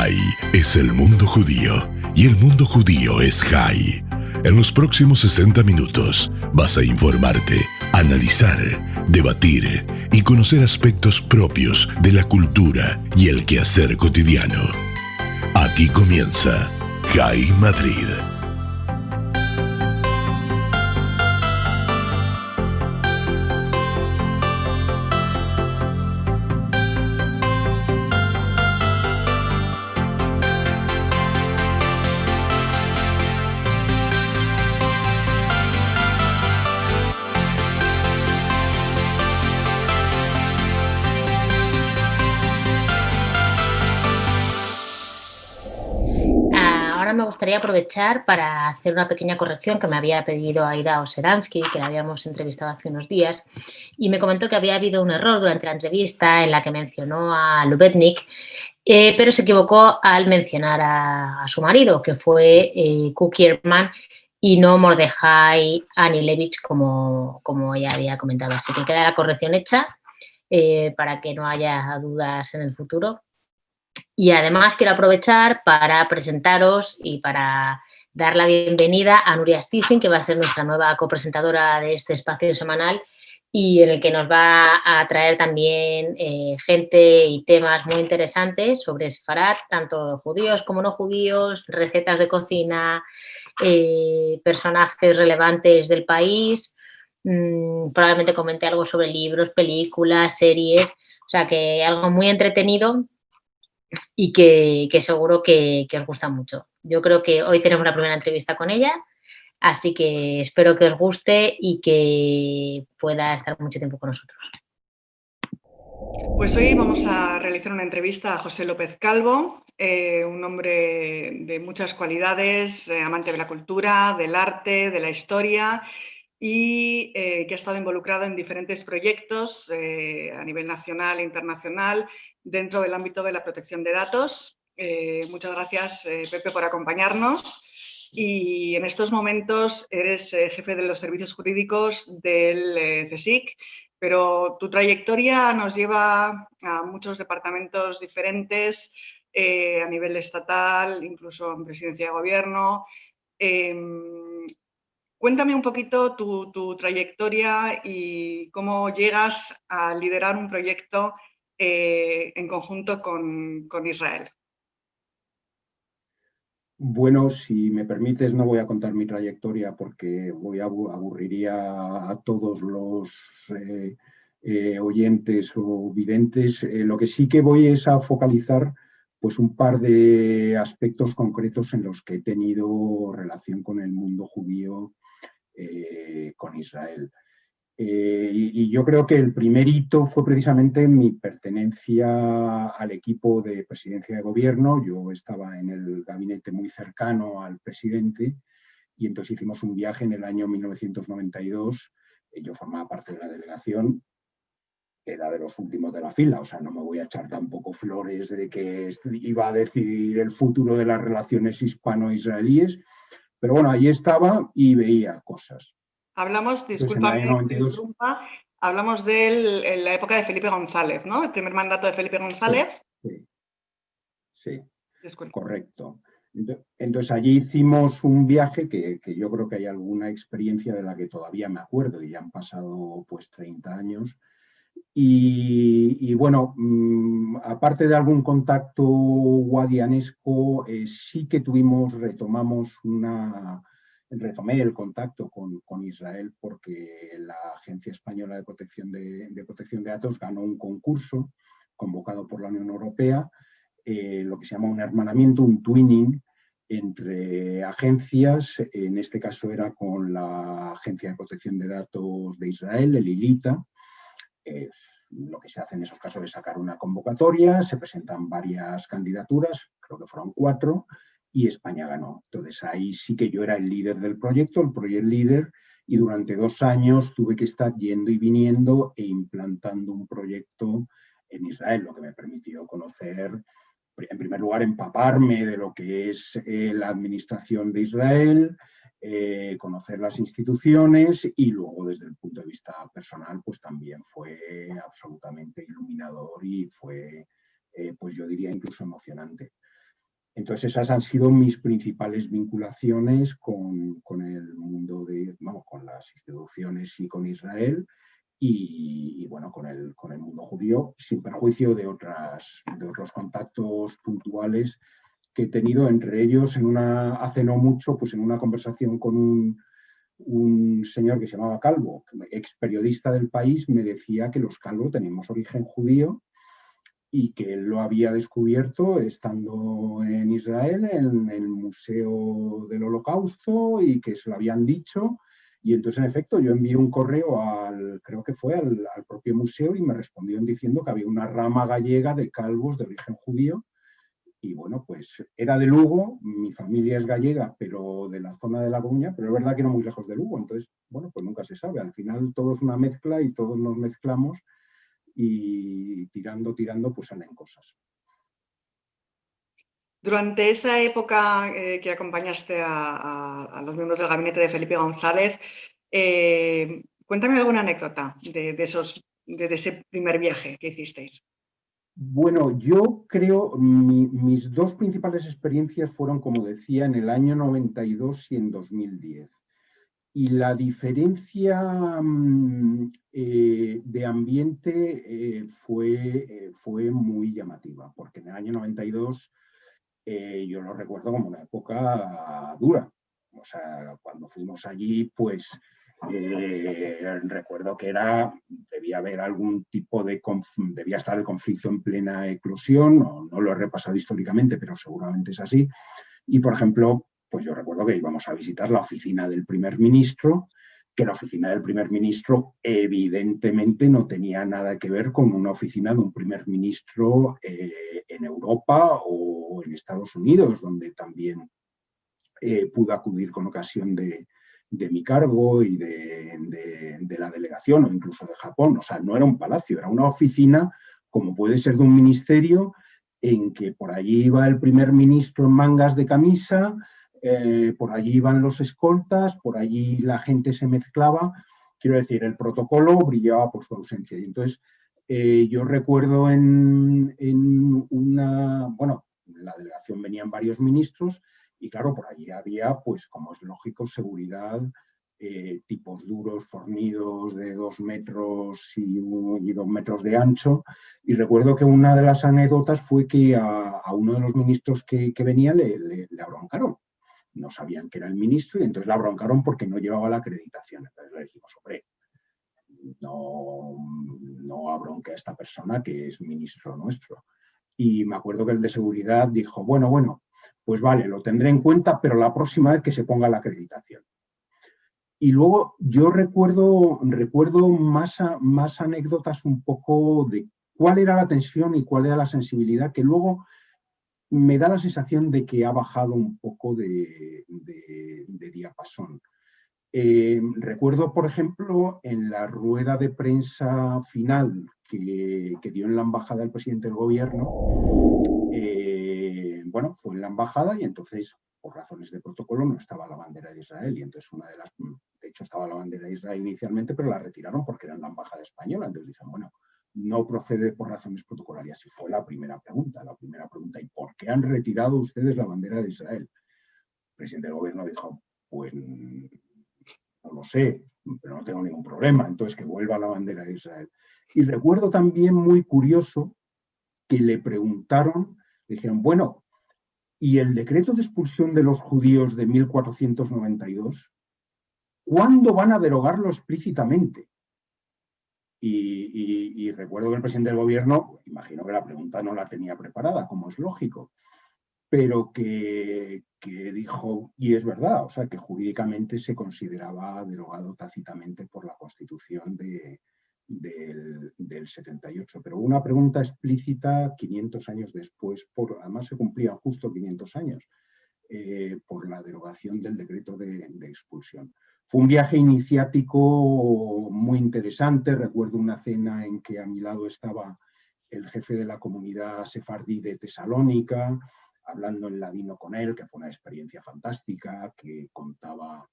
Jai es el mundo judío y el mundo judío es Jai. En los próximos 60 minutos vas a informarte, analizar, debatir y conocer aspectos propios de la cultura y el quehacer cotidiano. Aquí comienza Jai Madrid. Ahora me gustaría aprovechar para hacer una pequeña corrección que me había pedido Aida Oseransky, que la habíamos entrevistado hace unos días, y me comentó que había habido un error durante la entrevista en la que mencionó a Lubetnik, pero se equivocó al mencionar a su marido, que fue Cook Ehrman, y no Mordechai Anilevich, como ella había comentado. Así que queda la corrección hecha para que no haya dudas en el futuro. Y además quiero aprovechar para presentaros y para dar la bienvenida a Nuria Stising, que va a ser nuestra nueva copresentadora de este espacio semanal y en el que nos va a traer también gente y temas muy interesantes sobre Sefarad, tanto judíos como no judíos, recetas de cocina, personajes relevantes del país, probablemente comente algo sobre libros, películas, series, o sea que algo muy entretenido y que seguro que os gusta mucho. Yo creo que hoy tenemos la primera entrevista con ella, así que espero que os guste y que pueda estar mucho tiempo con nosotros. Pues hoy vamos a realizar una entrevista a José López Calvo, un hombre de muchas cualidades, amante de la cultura, del arte, de la historia y que ha estado involucrado en diferentes proyectos a nivel nacional e internacional dentro del ámbito de la protección de datos. Muchas gracias, Pepe, por acompañarnos. Y en estos momentos eres jefe de los servicios jurídicos del CSIC, pero tu trayectoria nos lleva a muchos departamentos diferentes a nivel estatal, incluso en presidencia de gobierno. Cuéntame un poquito tu trayectoria y cómo llegas a liderar un proyecto en conjunto con Israel. Bueno, si me permites, no voy a contar mi trayectoria porque aburriría a todos los oyentes o videntes. Lo que sí que voy es a focalizar pues, un par de aspectos concretos en los que he tenido relación con el mundo judío, con Israel. Y yo creo que el primer hito fue precisamente mi pertenencia al equipo de presidencia de gobierno. Yo estaba en el gabinete muy cercano al presidente y entonces hicimos un viaje en el año 1992. Yo formaba parte de la delegación, que era de los últimos de la fila, o sea, no me voy a echar tampoco flores de que iba a decidir el futuro de las relaciones hispano-israelíes, pero bueno, ahí estaba y veía cosas. Hablamos, discúlpame que interrumpa, hablamos de la época de Felipe González, ¿no? El primer mandato de Felipe González. Sí, correcto. Entonces allí hicimos un viaje que yo creo que hay alguna experiencia de la que todavía me acuerdo y ya han pasado pues 30 años. Y bueno, aparte de algún contacto guadianesco, sí que retomé el contacto con Israel porque la Agencia Española de Protección de Datos ganó un concurso convocado por la Unión Europea, lo que se llama un hermanamiento, un twinning entre agencias. En este caso era con la Agencia de Protección de Datos de Israel, el ILITA. Lo que se hace en esos casos es sacar una convocatoria, se presentan varias candidaturas, creo que fueron 4, y España ganó. Entonces ahí sí que yo era el líder del proyecto, el project leader, y durante 2 años tuve que estar yendo y viniendo e implantando un proyecto en Israel, lo que me permitió conocer, en primer lugar, empaparme de lo que es la administración de Israel, conocer las instituciones y luego desde el punto de vista personal pues también fue absolutamente iluminador y fue, pues yo diría incluso emocionante. Entonces esas han sido mis principales vinculaciones con el mundo con las instituciones y con Israel y bueno, con el mundo judío, sin perjuicio de otros contactos puntuales que he tenido, entre ellos hace no mucho, pues en una conversación con un señor que se llamaba Calvo, ex periodista del País, me decía que los calvos teníamos origen judío y que él lo había descubierto estando en Israel, en el Museo del Holocausto, y que se lo habían dicho. Y entonces, en efecto, yo envié un correo creo que fue al propio museo, y me respondieron diciendo que había una rama gallega de calvos de origen judío. Y bueno, pues era de Lugo, mi familia es gallega, pero de la zona de La Coruña, pero es verdad que no muy lejos de Lugo. Entonces, bueno, pues nunca se sabe. Al final todo es una mezcla y todos nos mezclamos y tirando, pues salen cosas. Durante esa época que acompañaste a los miembros del gabinete de Felipe González, cuéntame alguna anécdota de ese primer viaje que hicisteis. Bueno, yo creo, mis dos principales experiencias fueron, como decía, en el año 92 y en 2010. Y la diferencia de ambiente fue muy llamativa, porque en el año 92 yo lo recuerdo como una época dura. O sea, cuando fuimos allí, pues recuerdo que debía haber algún tipo debía estar el conflicto en plena eclosión, no lo he repasado históricamente, pero seguramente es así. Y, por ejemplo, pues yo recuerdo que íbamos a visitar la oficina del primer ministro, que la oficina del primer ministro evidentemente no tenía nada que ver con una oficina de un primer ministro en Europa o en Estados Unidos, donde también pude acudir con ocasión de mi cargo y de la delegación o incluso de Japón. O sea, no era un palacio, era una oficina como puede ser de un ministerio, en que por allí iba el primer ministro en mangas de camisa, por allí iban los escoltas, por allí la gente se mezclaba. Quiero decir, el protocolo brillaba por su ausencia. Y entonces yo recuerdo en la delegación venían varios ministros y claro, por allí había, pues como es lógico, seguridad, tipos duros, fornidos de 2 metros y 2 metros de ancho. Y recuerdo que una de las anécdotas fue que a uno de los ministros que venía le abroncaron. No sabían que era el ministro y entonces le abroncaron porque no llevaba la acreditación. Entonces le dijimos, hombre, no abronque a esta persona que es ministro nuestro. Y me acuerdo que el de seguridad dijo, bueno, pues vale, lo tendré en cuenta, pero la próxima vez que se ponga la acreditación. Y luego yo recuerdo más anécdotas un poco de cuál era la tensión y cuál era la sensibilidad, que luego me da la sensación de que ha bajado un poco de diapasón. Recuerdo, por ejemplo, en la rueda de prensa final que dio en la embajada el presidente del gobierno, fue en la embajada y entonces, por razones de protocolo, no estaba la bandera de Israel. Y entonces de hecho estaba la bandera de Israel inicialmente, pero la retiraron porque era en la embajada española. Entonces dicen, bueno, no procede por razones protocolarias. Y fue la primera pregunta. ¿Y por qué han retirado ustedes la bandera de Israel? El presidente del gobierno dijo, pues no lo sé, pero no tengo ningún problema. Entonces que vuelva la bandera de Israel. Y recuerdo también muy curioso que le preguntaron, le dijeron, bueno, ¿y el decreto de expulsión de los judíos de 1492? ¿Cuándo van a derogarlo explícitamente? Y recuerdo que el presidente del gobierno, imagino que la pregunta no la tenía preparada, como es lógico, pero que dijo, y es verdad, o sea, que jurídicamente se consideraba derogado tácitamente por la Constitución del 78. Pero una pregunta explícita 500 años después, además se cumplían justo 500 años, por la derogación del decreto de expulsión. Fue un viaje iniciático muy interesante. Recuerdo una cena en que a mi lado estaba el jefe de la comunidad sefardí de Tesalónica, hablando en ladino con él, que fue una experiencia fantástica, que contaba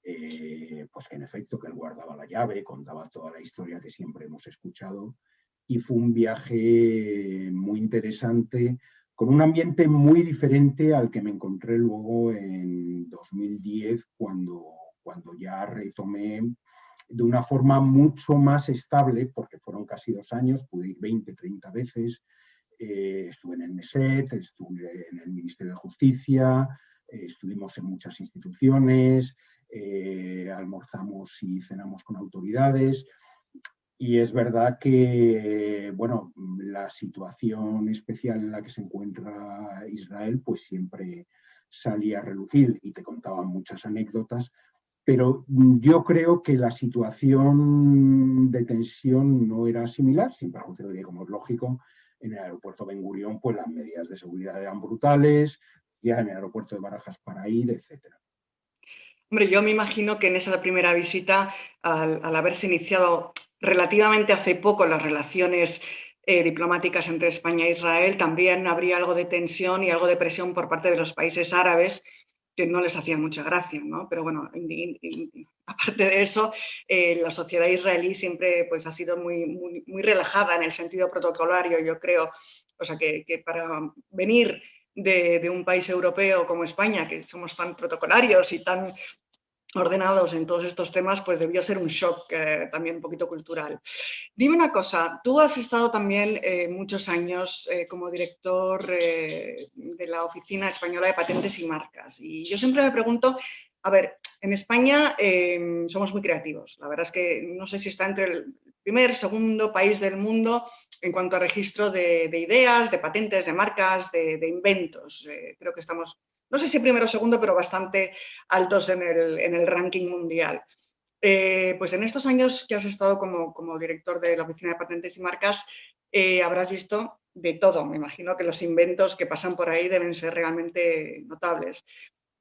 pues que en efecto que él guardaba la llave, contaba toda la historia que siempre hemos escuchado, y fue un viaje muy interesante con un ambiente muy diferente al que me encontré luego en 2010, cuando ya retomé de una forma mucho más estable, porque fueron casi 2 años, pude ir 20, 30 veces, estuve en el MESET, estuve en el Ministerio de Justicia, estuvimos en muchas instituciones, almorzamos y cenamos con autoridades. Y es verdad que, bueno, la situación especial en la que se encuentra Israel, pues siempre salía a relucir y te contaban muchas anécdotas, pero yo creo que la situación de tensión no era similar, sin perjuicio de que, como es lógico, en el aeropuerto Ben Gurión, pues las medidas de seguridad eran brutales, ya en el aeropuerto de Barajas para ir, etcétera. Hombre, yo me imagino que en esa primera visita, al haberse iniciado relativamente hace poco las relaciones diplomáticas entre España e Israel, también habría algo de tensión y algo de presión por parte de los países árabes que no les hacía mucha gracia, ¿no? Pero bueno, aparte de eso, la sociedad israelí siempre pues, ha sido muy relajada en el sentido protocolario, yo creo. O sea, que para venir de un país europeo como España, que somos tan protocolarios y tan ordenados en todos estos temas, pues debió ser un shock también un poquito cultural. Dime una cosa, tú has estado también muchos años como director de la Oficina Española de Patentes y Marcas, y yo siempre me pregunto, a ver, en España somos muy creativos, la verdad es que no sé si está entre el primer, segundo país del mundo en cuanto a registro de ideas, de patentes, de marcas, de inventos. Creo que estamos, no sé si primero o segundo, pero bastante altos en el ranking mundial. Pues en estos años que has estado como director de la Oficina de Patentes y Marcas, habrás visto de todo. Me imagino que los inventos que pasan por ahí deben ser realmente notables.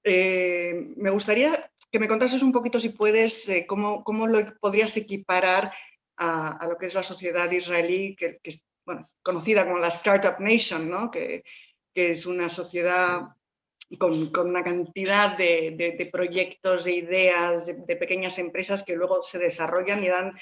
Me gustaría que me contases un poquito, si puedes, cómo lo podrías equiparar a lo que es la sociedad israelí, que es bueno, conocida como la Startup Nation, ¿no? Que es una sociedad con una cantidad de proyectos, de ideas, de pequeñas empresas que luego se desarrollan y dan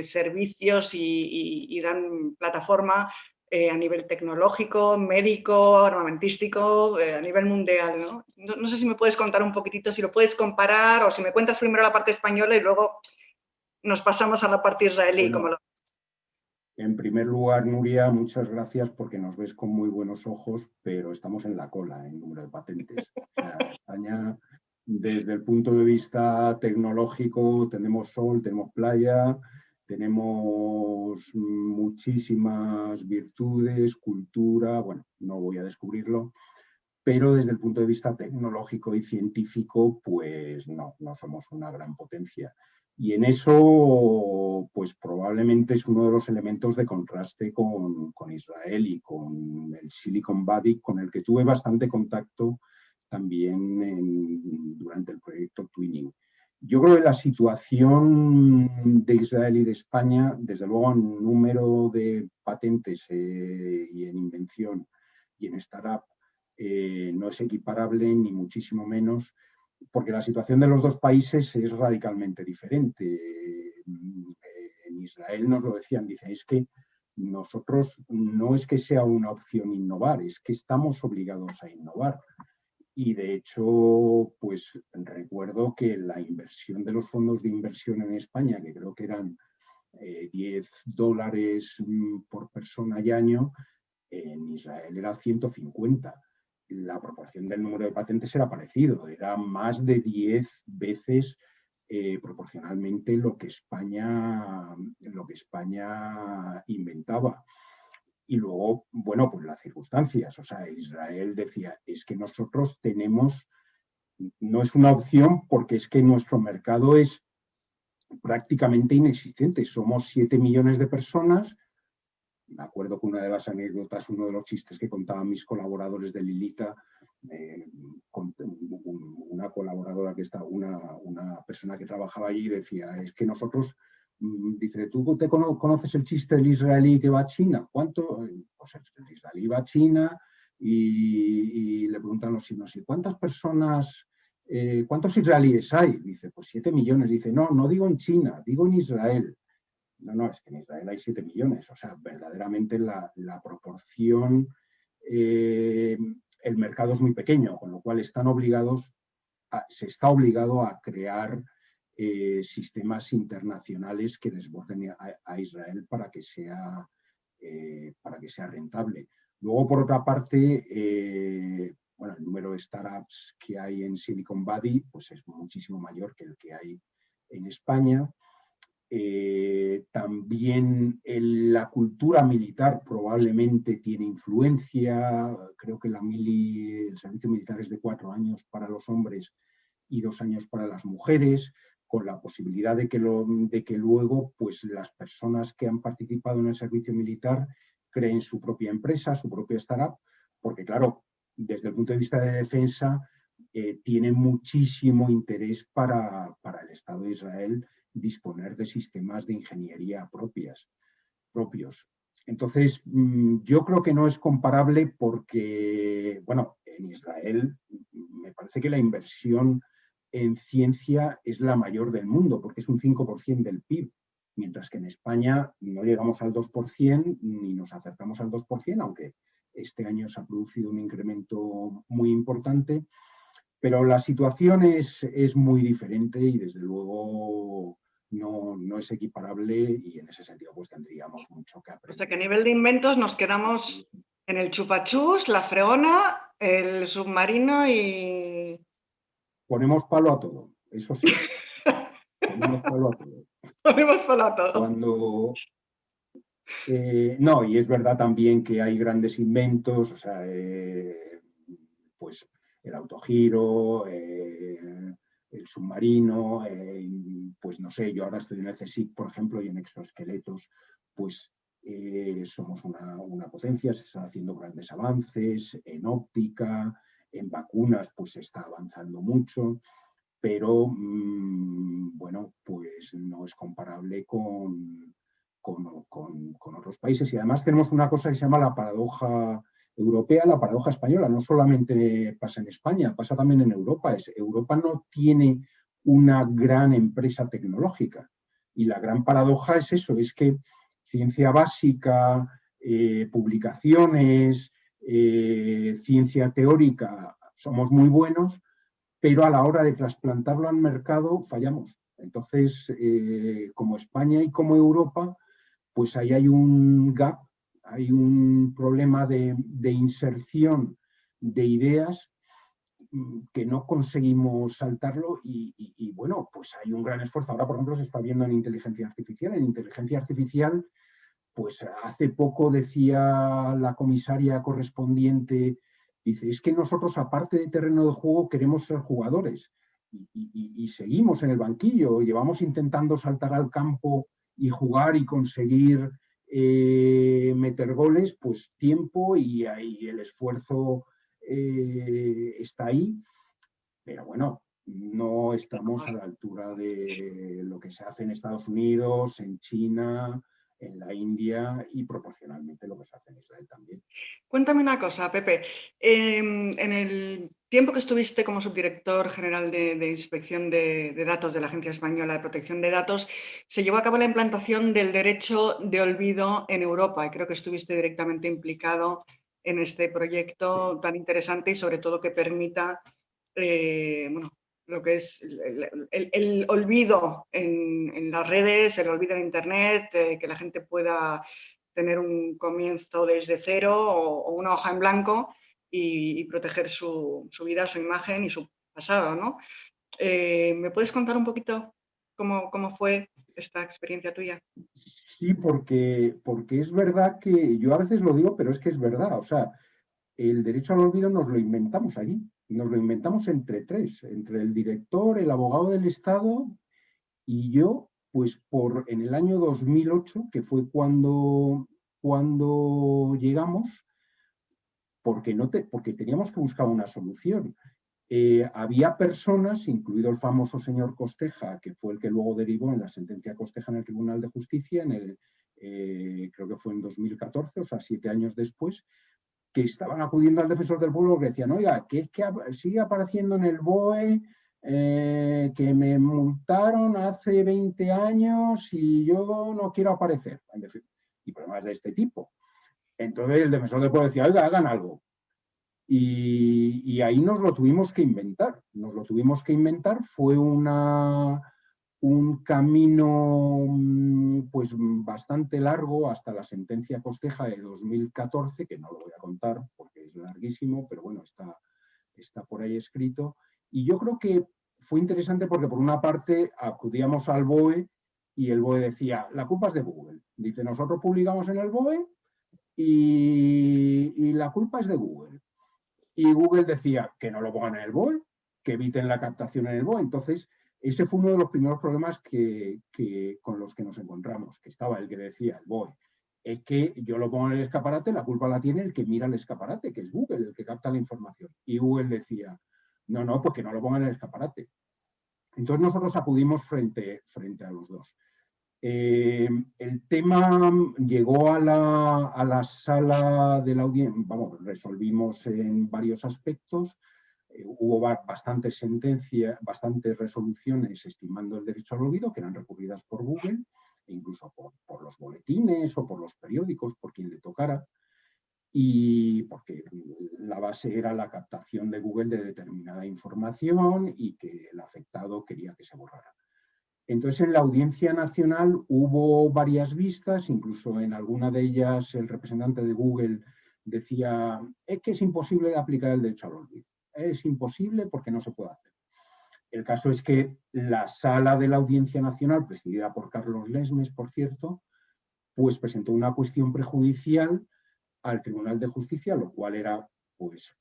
servicios y dan plataforma a nivel tecnológico, médico, armamentístico, a nivel mundial, ¿no? No sé si me puedes contar un poquitito, si lo puedes comparar, o si me cuentas primero la parte española y luego nos pasamos a la parte israelí. Bueno, en primer lugar, Nuria, muchas gracias porque nos ves con muy buenos ojos, pero estamos en la cola en número de patentes. O sea, España, desde el punto de vista tecnológico, tenemos sol, tenemos playa, tenemos muchísimas virtudes, cultura, bueno, no voy a descubrirlo, pero desde el punto de vista tecnológico y científico, pues no somos una gran potencia. Y en eso, pues probablemente es uno de los elementos de contraste con Israel y con el Silicon Valley, con el que tuve bastante contacto también durante el proyecto Twinning. Yo creo que la situación de Israel y de España, desde luego en número de patentes y en invención y en startup, no es equiparable ni muchísimo menos, porque la situación de los dos países es radicalmente diferente. En Israel nos lo decían, dicen, es que nosotros no es que sea una opción innovar, es que estamos obligados a innovar. Y de hecho, pues recuerdo que la inversión de los fondos de inversión en España, que creo que eran $10 por persona y año, en Israel era 150. La proporción del número de patentes era parecido, era más de 10 veces proporcionalmente lo que España inventaba. Y luego, bueno, pues las circunstancias. O sea, Israel decía, es que nosotros tenemos, no es una opción porque es que nuestro mercado es prácticamente inexistente. Somos 7 millones de personas. Me acuerdo que una de las anécdotas, uno de los chistes que contaban mis colaboradores de Lilita, una colaboradora que está, una persona que trabajaba allí decía, es que nosotros, dice, ¿tú te conoces el chiste del israelí que va a China? ¿Cuánto? Pues el israelí va a China y le preguntan los chinos, ¿y cuántas personas, cuántos israelíes hay? Dice, pues 7 millones. Dice, no digo en China, digo en Israel. No, es que en Israel hay 7 millones. O sea, verdaderamente la proporción el mercado es muy pequeño, con lo cual se está obligado a crear sistemas internacionales que desborden a Israel para que sea rentable. Luego, por otra parte, bueno, el número de startups que hay en Silicon Valley pues es muchísimo mayor que el que hay en España. También la cultura militar probablemente tiene influencia. Creo que el servicio militar es de 4 años para los hombres y 2 años para las mujeres, con la posibilidad de que luego pues, las personas que han participado en el servicio militar creen su propia empresa, su propia startup, porque claro, desde el punto de vista de defensa, tiene muchísimo interés para el Estado de Israel disponer de sistemas de ingeniería propios. Entonces, yo creo que no es comparable porque, bueno, en Israel me parece que la inversión en ciencia es la mayor del mundo, porque es un 5% del PIB, mientras que en España no llegamos al 2% ni nos acercamos al 2%, aunque este año se ha producido un incremento muy importante, pero la situación es muy diferente y desde luego no es equiparable y en ese sentido pues tendríamos mucho que aprender. O sea que a nivel de inventos nos quedamos en el chupachús, la fregona, el submarino y... Ponemos palo a todo, eso sí. Ponemos palo a todo. Ponemos palo a todo. Cuando... no, y es verdad también que hay grandes inventos, o sea, pues el autogiro, el submarino, pues no sé, yo ahora estoy en el CSIC, por ejemplo, y en exoesqueletos, pues somos una potencia, se están haciendo grandes avances, en óptica, en vacunas, pues se está avanzando mucho, pero bueno, pues no es comparable con otros países. Y además tenemos una cosa que se llama la paradoja europea, la paradoja española. No solamente pasa en España, pasa también en Europa. Europa no tiene una gran empresa tecnológica. Y la gran paradoja es eso, es que ciencia básica, publicaciones, ciencia teórica, somos muy buenos, pero a la hora de trasplantarlo al mercado fallamos. Entonces, como España y como Europa, pues ahí hay un gap, hay un problema de inserción de ideas que no conseguimos saltarlo y bueno, pues hay un gran esfuerzo. Ahora, por ejemplo, se está viendo en inteligencia artificial. En inteligencia artificial, pues hace poco decía la comisaria correspondiente, dice, es que nosotros, aparte de terreno de juego, queremos ser jugadores y seguimos en el banquillo, llevamos intentando saltar al campo y jugar y conseguir meter goles, pues tiempo y el esfuerzo está ahí, pero bueno, no estamos a la altura de lo que se hace en Estados Unidos, en China, en la India y proporcionalmente lo que se hace en Israel también. Cuéntame una cosa, Pepe. En el tiempo que estuviste como subdirector general de Inspección de Datos de la Agencia Española de Protección de Datos, se llevó a cabo la implantación del derecho de olvido en Europa y creo que estuviste directamente implicado en este proyecto tan interesante y sobre todo que permita bueno, lo que es el olvido en las redes, el olvido en Internet, que la gente pueda tener un comienzo desde cero o una hoja en blanco y proteger su vida, su imagen y su pasado, ¿no? ¿Me puedes contar un poquito cómo fue esta experiencia tuya? Sí, porque es verdad que yo a veces lo digo, pero es que es verdad. O sea, el derecho al olvido nos lo inventamos allí. Nos lo inventamos entre tres, entre el director, el abogado del Estado y yo, pues en el año 2008, que fue cuando llegamos, porque teníamos que buscar una solución. Había personas, incluido el famoso señor Costeja, que fue el que luego derivó en la sentencia Costeja en el Tribunal de Justicia, creo que fue en 2014, o sea, 7 años después, que estaban acudiendo al defensor del pueblo que decían, oiga, que es que sigue apareciendo en el BOE, que me multaron hace 20 años y yo no quiero aparecer. Y problemas de este tipo. Entonces el defensor del pueblo decía, oiga, hagan algo. Y ahí nos lo tuvimos que inventar. Fue un camino pues bastante largo hasta la sentencia Costeja de 2014, que no lo voy a contar porque es larguísimo, pero bueno, está por ahí escrito. Y yo creo que fue interesante porque por una parte acudíamos al BOE y el BOE decía, la culpa es de Google. Dice, nosotros publicamos en el BOE y la culpa es de Google. Y Google decía que no lo pongan en el BOE, que eviten la captación en el BOE. Entonces, ese fue uno de los primeros problemas con los que nos encontramos, que estaba el que decía el BOE, es que yo lo pongo en el escaparate, la culpa la tiene el que mira el escaparate, que es Google, el que capta la información. Y Google decía, no, pues que no lo pongan en el escaparate. Entonces nosotros acudimos frente a los dos. El tema llegó a la sala de la audiencia, vamos, resolvimos en varios aspectos. Hubo bastantes sentencias, bastantes resoluciones estimando el derecho al olvido, que eran recurridas por Google, e incluso por los boletines o por los periódicos, por quien le tocara, y porque la base era la captación de Google de determinada información y que el afectado quería que se borrara. Entonces, en la Audiencia Nacional hubo varias vistas, incluso en alguna de ellas el representante de Google decía, es que es imposible aplicar el derecho al olvido. Es imposible porque no se puede hacer. El caso es que la sala de la Audiencia Nacional, presidida por Carlos Lesmes, por cierto, pues presentó una cuestión prejudicial al Tribunal de Justicia, lo cual era pues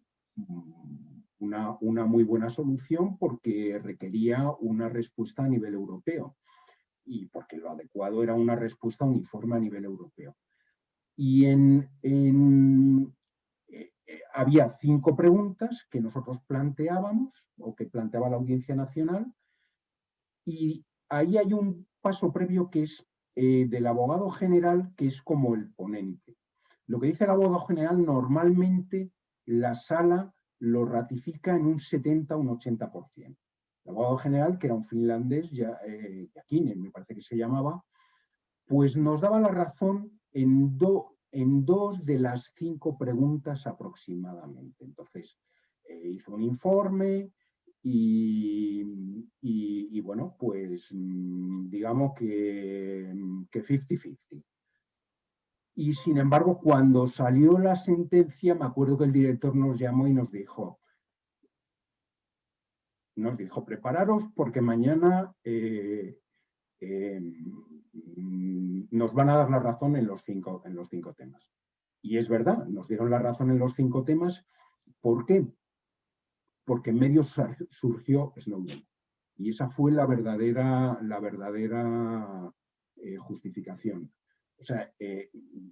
una muy buena solución porque requería una respuesta a nivel europeo y porque lo adecuado era una respuesta uniforme a nivel europeo. Y había 5 preguntas que nosotros planteábamos o que planteaba la Audiencia Nacional, y ahí hay un paso previo que es del abogado general, que es como el ponente. Lo que dice el abogado general, normalmente la sala lo ratifica en un 70 o un 80%. El abogado general, que era un finlandés, Jakinen me parece que se llamaba, pues nos daba la razón en 2 de las 5 preguntas aproximadamente. Entonces, hizo un informe y bueno, pues digamos que 50-50. Y sin embargo, cuando salió la sentencia, me acuerdo que el director nos llamó y nos dijo, prepararos porque mañana nos van a dar la razón en los 5 temas. Y es verdad, nos dieron la razón en los 5 temas. ¿Por qué? Porque en medio surgió Snowden. Y esa fue la verdadera justificación. O sea,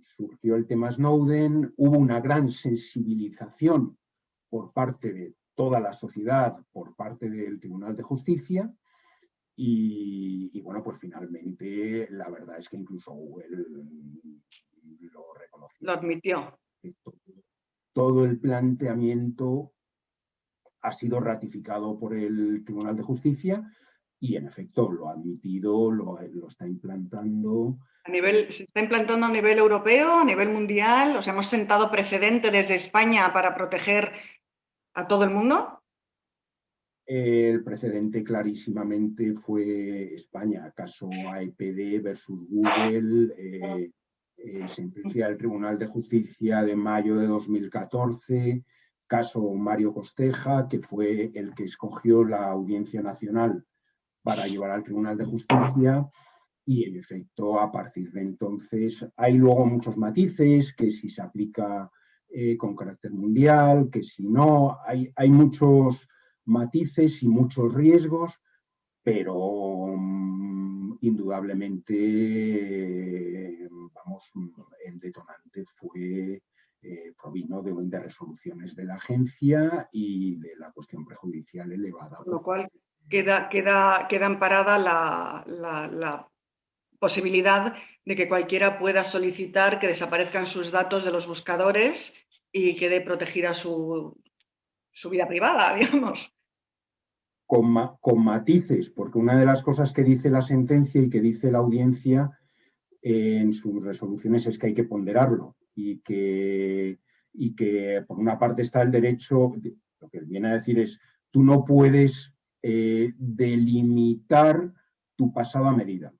surgió el tema Snowden, hubo una gran sensibilización por parte de toda la sociedad, por parte del Tribunal de Justicia, y bueno, pues finalmente la verdad es que incluso Google lo reconoció. Lo admitió. Todo el planteamiento ha sido ratificado por el Tribunal de Justicia y en efecto lo ha admitido, lo está implantando. ¿Se está implantando a nivel europeo, a nivel mundial? O sea, ¿hemos sentado precedente desde España para proteger a todo el mundo? El precedente clarísimamente fue España, caso AEPD versus Google, sentencia del Tribunal de Justicia de mayo de 2014, caso Mario Costeja, que fue el que escogió la Audiencia Nacional para llevar al Tribunal de Justicia. Y en efecto, a partir de entonces, hay luego muchos matices, que si se aplica con carácter mundial, que si no, hay muchos matices y muchos riesgos, pero indudablemente, el detonante provino de resoluciones de la agencia y de la cuestión prejudicial elevada. Con lo cual queda amparada la posibilidad de que cualquiera pueda solicitar que desaparezcan sus datos de los buscadores y quede protegida su vida privada, digamos. Con matices, porque una de las cosas que dice la sentencia y que dice la audiencia en sus resoluciones es que hay que ponderarlo. y que por una parte está el derecho, lo que viene a decir es, tú no puedes delimitar tu pasado a medida,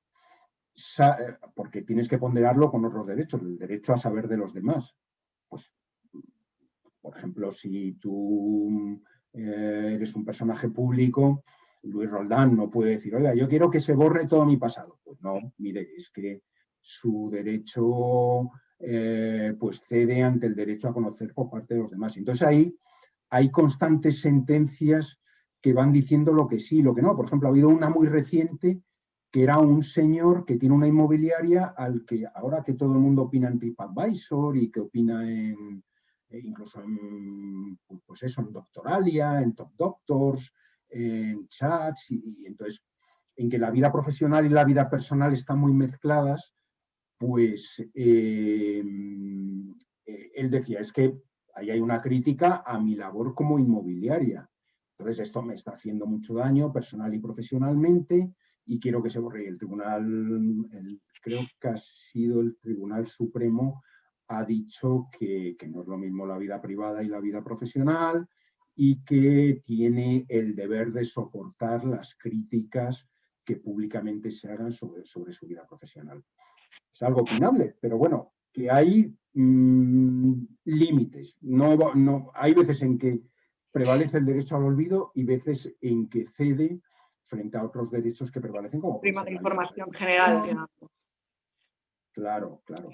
porque tienes que ponderarlo con otros derechos, el derecho a saber de los demás. Pues, por ejemplo, si tú eres un personaje público, Luis Roldán no puede decir, oiga, yo quiero que se borre todo mi pasado. Pues no, mire, es que su derecho pues cede ante el derecho a conocer por parte de los demás. Entonces ahí hay constantes sentencias que van diciendo lo que sí y lo que no. Por ejemplo, ha habido una muy reciente que era un señor que tiene una inmobiliaria al que ahora que todo el mundo opina en TripAdvisor y que opina incluso en, pues eso, en Doctoralia, en Top Doctors, en chats, y entonces en que la vida profesional y la vida personal están muy mezcladas, pues él decía, es que ahí hay una crítica a mi labor como inmobiliaria. Entonces esto me está haciendo mucho daño personal y profesionalmente y quiero que se borre. El tribunal, creo que ha sido el Tribunal Supremo, ha dicho que no es lo mismo la vida privada y la vida profesional y que tiene el deber de soportar las críticas que públicamente se hagan sobre su vida profesional. Es algo opinable, pero bueno, que hay límites. No, hay veces en que prevalece el derecho al olvido y veces en que cede frente a otros derechos que prevalecen como prima de información general, digamos. Claro, claro.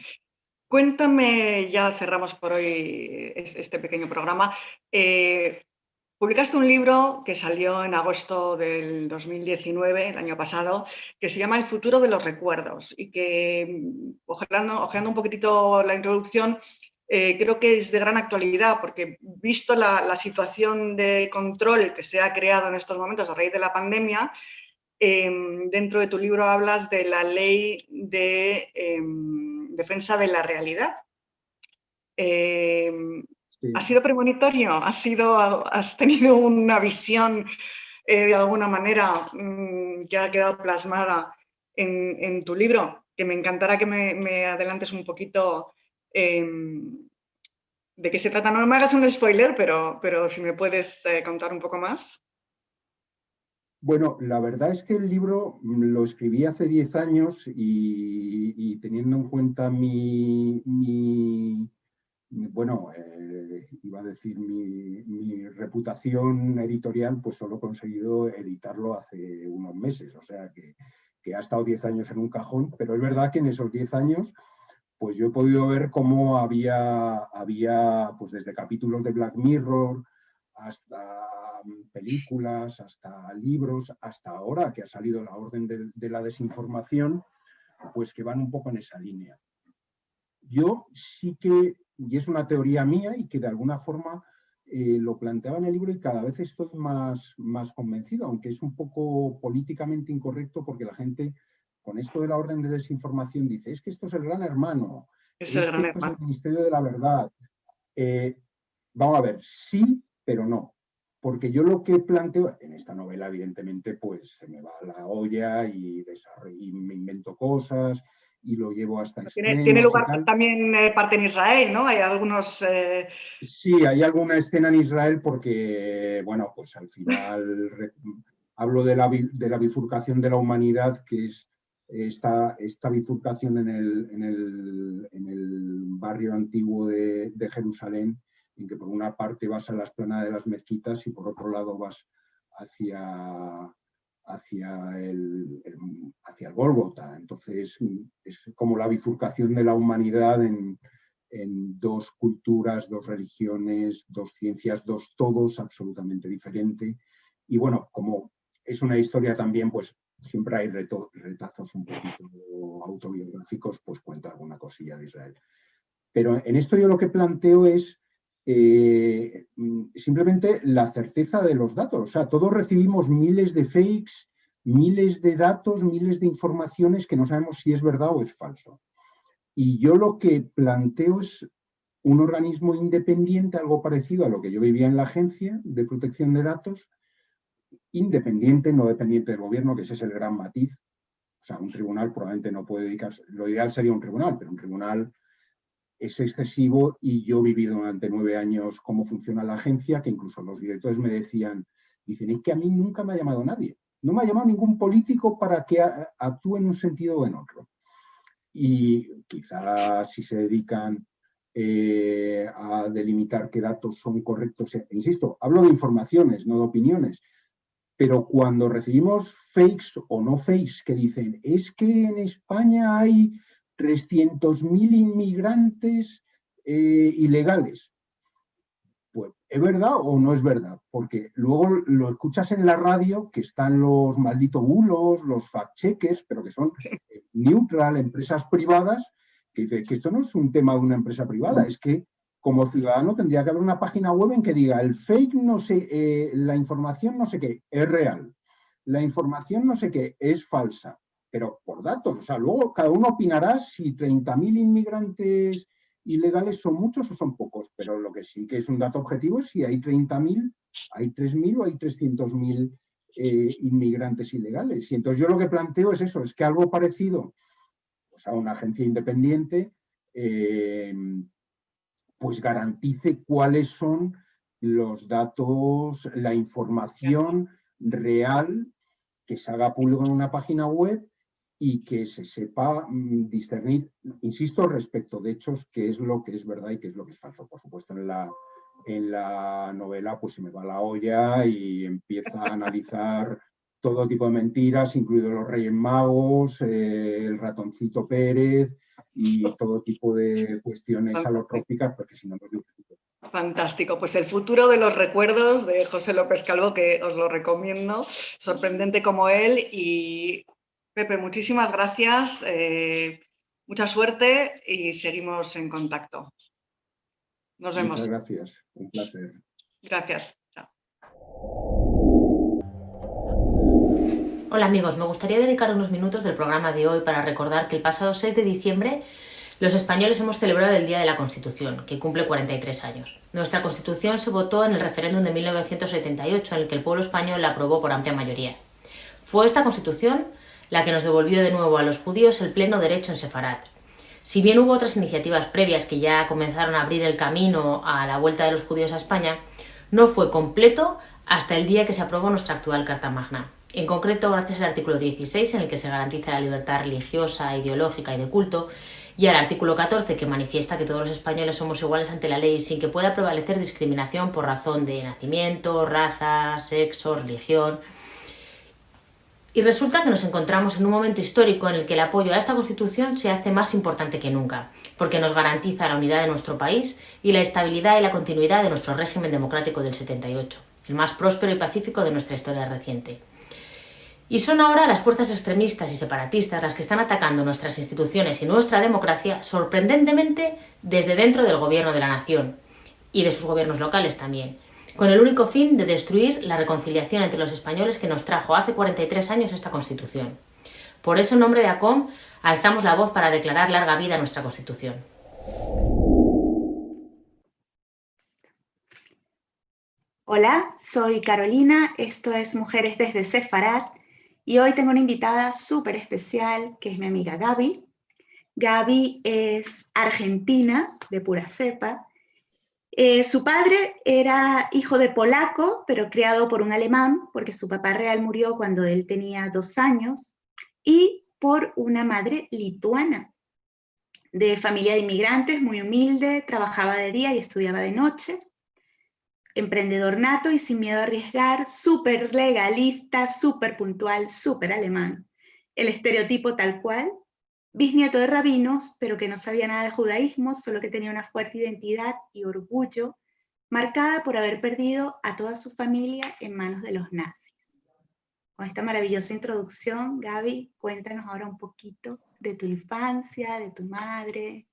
Cuéntame, ya cerramos por hoy este pequeño programa. Publicaste un libro que salió en agosto del 2019, el año pasado, que se llama El futuro de los recuerdos y que, ojeando un poquitito la introducción, creo que es de gran actualidad porque, visto la situación de control que se ha creado en estos momentos a raíz de la pandemia, dentro de tu libro hablas de la ley de defensa de la realidad. Sí. ¿Ha sido premonitorio? ¿Has tenido una visión de alguna manera que ha quedado plasmada en tu libro? Que me encantará que me adelantes un poquito de qué se trata. No me hagas un spoiler, pero si me puedes contar un poco más. Bueno, la verdad es que el libro lo escribí hace 10 años y teniendo en cuenta bueno, iba a decir mi reputación editorial, pues solo he conseguido editarlo hace unos meses, o sea que ha estado 10 años en un cajón, pero es verdad que en esos 10 años pues yo he podido ver cómo había pues desde capítulos de Black Mirror hasta películas, hasta libros, hasta ahora que ha salido La Orden de la Desinformación, pues que van un poco en esa línea. Yo sí que, y es una teoría mía y que de alguna forma lo planteaba en el libro y cada vez estoy más convencido, aunque es un poco políticamente incorrecto porque la gente con esto de la orden de desinformación dice, es que esto es el gran hermano, Es el gran que esto es hermano. el Ministerio de la Verdad. Vamos a ver, sí, pero no. Porque yo lo que planteo, en esta novela evidentemente pues se me va la olla y me invento cosas y lo llevo hasta extremos. Tiene lugar también parte en Israel, ¿no? Hay algunos... Sí, hay alguna escena en Israel porque, bueno, pues al final hablo de la bifurcación de la humanidad, que es esta bifurcación en el barrio antiguo de Jerusalén, en que por una parte vas a la explanada de las mezquitas y por otro lado vas hacia el Gólgota. Entonces es como la bifurcación de la humanidad en dos culturas, dos religiones, dos ciencias, dos todos absolutamente diferentes. Y bueno, como es una historia también, pues siempre hay retazos un poquito autobiográficos, pues cuento alguna cosilla de Israel. Pero en esto yo lo que planteo es simplemente la certeza de los datos. O sea, todos recibimos miles de fakes, miles de datos, miles de informaciones que no sabemos si es verdad o es falso. Y yo lo que planteo es un organismo independiente, algo parecido a lo que yo vivía en la Agencia de Protección de Datos, independiente, no dependiente del gobierno, que ese es el gran matiz. O sea, un tribunal probablemente no puede dedicarse, lo ideal sería un tribunal, pero un tribunal es excesivo, y yo he vivido durante 9 años cómo funciona la agencia, que incluso los directores me decían, dicen, es que a mí nunca me ha llamado nadie, no me ha llamado ningún político para que actúe en un sentido o en otro. Y quizás si se dedican a delimitar qué datos son correctos, insisto, hablo de informaciones, no de opiniones, pero cuando recibimos fakes o no fakes que dicen, es que en España hay 300.000 inmigrantes ilegales, pues ¿es verdad o no es verdad? Porque luego lo escuchas en la radio, que están los malditos bulos, los fact-checkers, pero que son neutral, empresas privadas, que dice que esto no es un tema de una empresa privada, es que como ciudadano tendría que haber una página web en que diga el fake no sé, la información no sé qué, es real, la información no sé qué, es falsa, pero por datos. O sea, luego cada uno opinará si 30.000 inmigrantes ilegales son muchos o son pocos, pero lo que sí que es un dato objetivo es si hay 30.000, hay 3.000 o hay 300.000 inmigrantes ilegales. Y entonces yo lo que planteo es eso, es que algo parecido pues a una agencia independiente pues garantice cuáles son los datos, la información real que se haga público en una página web y que se sepa discernir, insisto, respecto de hechos, qué es lo que es verdad y qué es lo que es falso. Por supuesto, en la novela pues se me va la olla y empieza a analizar todo tipo de mentiras, incluidos los Reyes Magos, el ratoncito Pérez y todo tipo de cuestiones alotrópicas, porque si no nos digo. Fantástico, pues El futuro de los recuerdos de José López Calvo, que os lo recomiendo, sorprendente como él. Y Pepe, muchísimas gracias, mucha suerte y seguimos en contacto. Nos vemos. Muchas gracias, un placer. Gracias. Chao. Hola amigos, me gustaría dedicar unos minutos del programa de hoy para recordar que el pasado 6 de diciembre los españoles hemos celebrado el Día de la Constitución, que cumple 43 años. Nuestra Constitución se votó en el referéndum de 1978, en el que el pueblo español la aprobó por amplia mayoría. Fue esta Constitución la que nos devolvió de nuevo a los judíos el pleno derecho en Sefarat. Si bien hubo otras iniciativas previas que ya comenzaron a abrir el camino a la vuelta de los judíos a España, no fue completo hasta el día que se aprobó nuestra actual Carta Magna. En concreto, gracias al artículo 16, en el que se garantiza la libertad religiosa, ideológica y de culto, y al artículo 14, que manifiesta que todos los españoles somos iguales ante la ley sin que pueda prevalecer discriminación por razón de nacimiento, raza, sexo, religión. Y resulta que nos encontramos en un momento histórico en el que el apoyo a esta Constitución se hace más importante que nunca, porque nos garantiza la unidad de nuestro país y la estabilidad y la continuidad de nuestro régimen democrático del 78, el más próspero y pacífico de nuestra historia reciente. Y son ahora las fuerzas extremistas y separatistas las que están atacando nuestras instituciones y nuestra democracia, sorprendentemente desde dentro del gobierno de la nación y de sus gobiernos locales también, con el único fin de destruir la reconciliación entre los españoles que nos trajo hace 43 años esta Constitución. Por eso, en nombre de ACOM, alzamos la voz para declarar larga vida a nuestra Constitución. Hola, soy Carolina, esto es Mujeres desde Sefarat. Y hoy tengo una invitada súper especial, que es mi amiga Gaby. Gaby es argentina, de pura cepa. Su padre era hijo de polaco, pero criado por un alemán, porque su papá real murió cuando él tenía 2 años, y por una madre lituana, de familia de inmigrantes, muy humilde, trabajaba de día y estudiaba de noche. Emprendedor nato y sin miedo a arriesgar, súper legalista, súper puntual, súper alemán. El estereotipo tal cual, bisnieto de rabinos, pero que no sabía nada de judaísmo, solo que tenía una fuerte identidad y orgullo, marcada por haber perdido a toda su familia en manos de los nazis. Con esta maravillosa introducción, Gaby, cuéntanos ahora un poquito de tu infancia, de tu madre.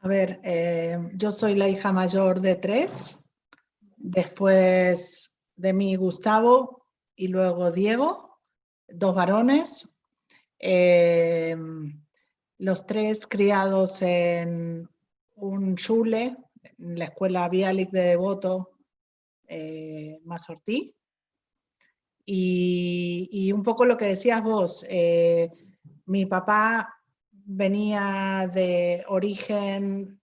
A ver, yo soy la hija mayor de 3. Después de mí Gustavo y luego Diego, 2 varones, los 3 criados en un Schule, en la escuela Bialik de Devoto, Mazortí. Y un poco lo que decías vos, mi papá venía de origen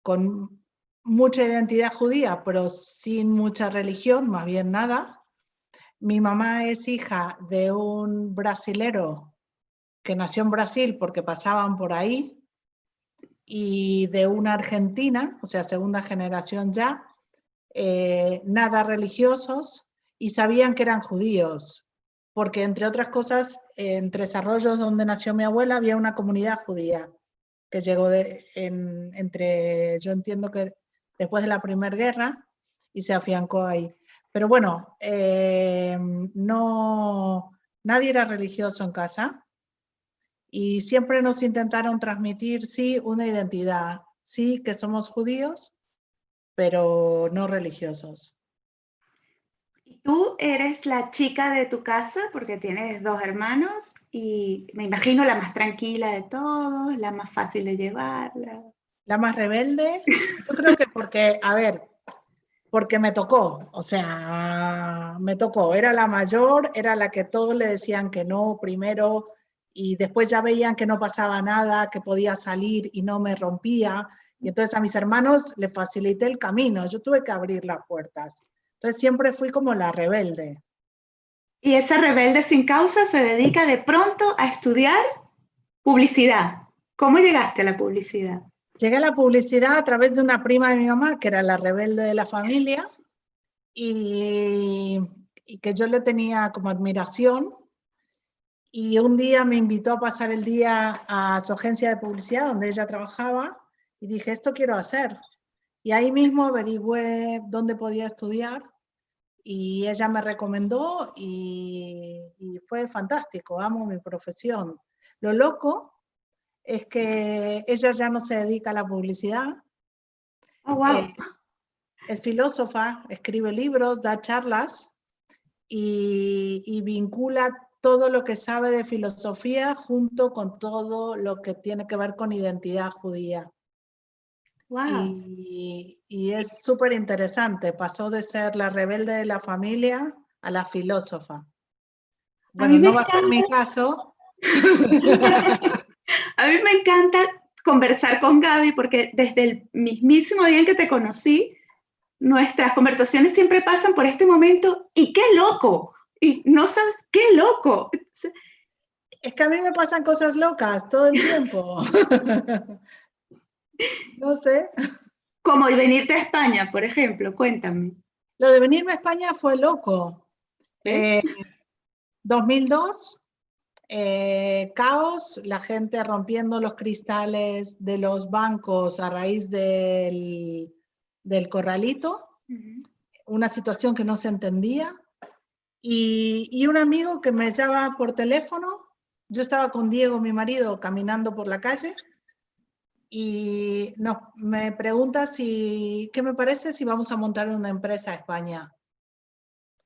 con mucha identidad judía, pero sin mucha religión, más bien nada. Mi mamá es hija de un brasilero que nació en Brasil porque pasaban por ahí, y de una argentina, o sea, segunda generación ya, nada religiosos, y sabían que eran judíos, porque entre otras cosas, en Tres Arroyos, donde nació mi abuela, había una comunidad judía que llegó yo entiendo que después de la Primera Guerra, y se afiancó ahí. Pero bueno, nadie era religioso en casa, y siempre nos intentaron transmitir, sí, una identidad, sí, que somos judíos, pero no religiosos. Tú eres la chica de tu casa porque tienes 2 hermanos y me imagino la más tranquila de todos, la más fácil de llevar. La más rebelde, yo creo que porque, a ver, porque me tocó, o sea, me tocó, era la mayor, era la que todos le decían que no primero, y después ya veían que no pasaba nada, que podía salir y no me rompía, y entonces a mis hermanos les facilité el camino, yo tuve que abrir las puertas. Entonces siempre fui como la rebelde. Y esa rebelde sin causa se dedica de pronto a estudiar publicidad. ¿Cómo llegaste a la publicidad? Llegué a la publicidad a través de una prima de mi mamá, que era la rebelde de la familia, y que yo le tenía como admiración. Y un día me invitó a pasar el día a su agencia de publicidad donde ella trabajaba, y dije, esto quiero hacer. Y ahí mismo averigüé dónde podía estudiar, y ella me recomendó, y fue fantástico, amo mi profesión. Lo loco es que ella ya no se dedica a la publicidad. Oh, wow. Es filósofa, escribe libros, da charlas, y vincula todo lo que sabe de filosofía junto con todo lo que tiene que ver con identidad judía. Wow. Y es súper interesante, pasó de ser la rebelde de la familia a la filósofa. Bueno, no va a ser mi caso. A mí me encanta conversar con Gaby porque desde el mismísimo día en que te conocí, nuestras conversaciones siempre pasan por este momento, y qué loco, y no sabes, qué loco. Es que a mí me pasan cosas locas todo el tiempo. No sé. Como venirte a España, por ejemplo, cuéntame. Lo de venirme a España fue loco. 2002, caos, la gente rompiendo los cristales de los bancos a raíz del corralito, una situación que no se entendía, y un amigo que me llama por teléfono. Yo estaba con Diego, mi marido, caminando por la calle, y me pregunta qué me parece si vamos a montar una empresa a España.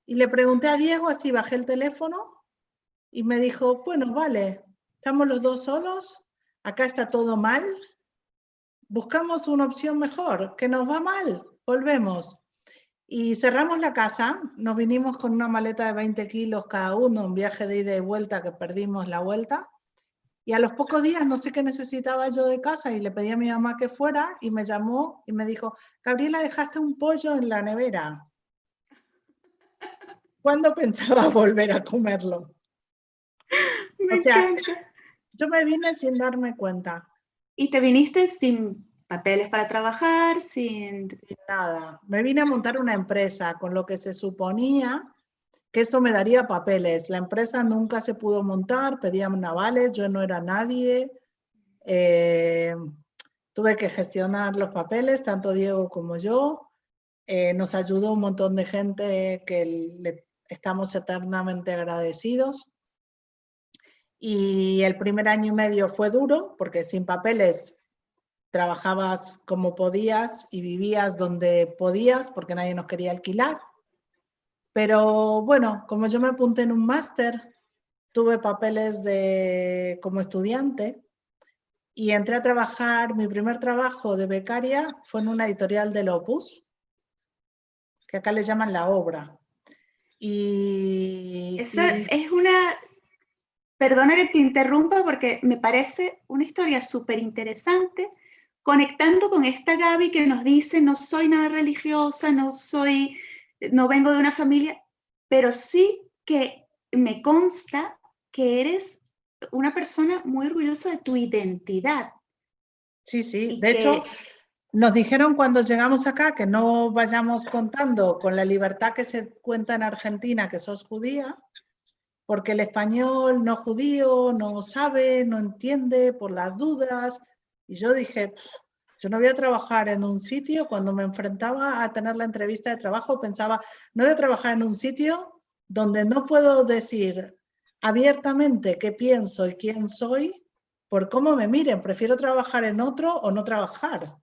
Y le pregunté a Diego, así bajé el teléfono, y me dijo, bueno, vale, estamos los dos solos, acá está todo mal, buscamos una opción mejor, que nos va mal, volvemos. Y cerramos la casa, nos vinimos con una maleta de 20 kilos cada uno, un viaje de ida y vuelta que perdimos la vuelta. Y a los pocos días no sé qué necesitaba yo de casa, y le pedí a mi mamá que fuera, y me llamó y me dijo, Gabriela, dejaste un pollo en la nevera. ¿Cuándo pensaba volver a comerlo? Me encanta. Yo me vine sin darme cuenta. ¿Y te viniste sin papeles para trabajar, sin nada? Me vine a montar una empresa con lo que se suponía que eso me daría papeles. La empresa nunca se pudo montar, pedían avales, yo no era nadie. Tuve que gestionar los papeles, tanto Diego como yo. Nos ayudó un montón de gente que le estamos eternamente agradecidos. Y el primer año y medio fue duro, porque sin papeles trabajabas como podías y vivías donde podías, porque nadie nos quería alquilar. Pero bueno, como yo me apunté en un máster, tuve papeles como estudiante, y entré a trabajar. Mi primer trabajo de becaria fue en una editorial del Opus, que acá le llaman La Obra. Esa es una... perdona que te interrumpa porque me parece una historia súper interesante, conectando con esta Gaby que nos dice, no soy nada religiosa, no vengo de una familia, pero sí que me consta que eres una persona muy orgullosa de tu identidad. Sí, sí. De hecho, nos dijeron cuando llegamos acá que no vayamos contando con la libertad que se cuenta en Argentina que sos judía, porque el español no judío no sabe, no entiende por las dudas. Y yo dije, yo no voy a trabajar en un sitio, cuando me enfrentaba a tener la entrevista de trabajo, pensaba, no voy a trabajar en un sitio donde no puedo decir abiertamente qué pienso y quién soy, por cómo me miren, prefiero trabajar en otro o no trabajar.